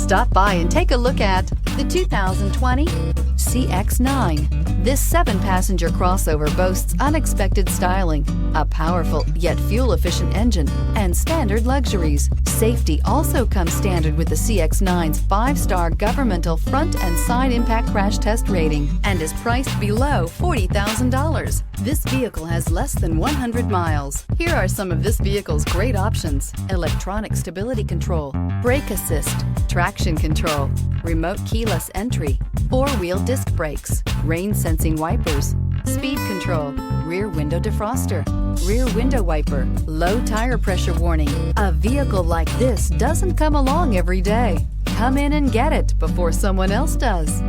Stop by and take a look at the 2020 CX-9. This 7-passenger crossover boasts unexpected styling, a powerful yet fuel-efficient engine, and standard luxuries. Safety also comes standard with the CX-9's 5-star governmental front and side impact crash test rating and is priced below $40,000. This vehicle has less than 100 miles. Here are some of this vehicle's great options: electronic stability control, brake assist, traction control, remote keyless entry, 4-wheel disc brakes, rain sensing wipers, speed control, rear window defroster, rear window wiper, low tire pressure warning. A vehicle like this doesn't come along every day. Come in and get it before someone else does.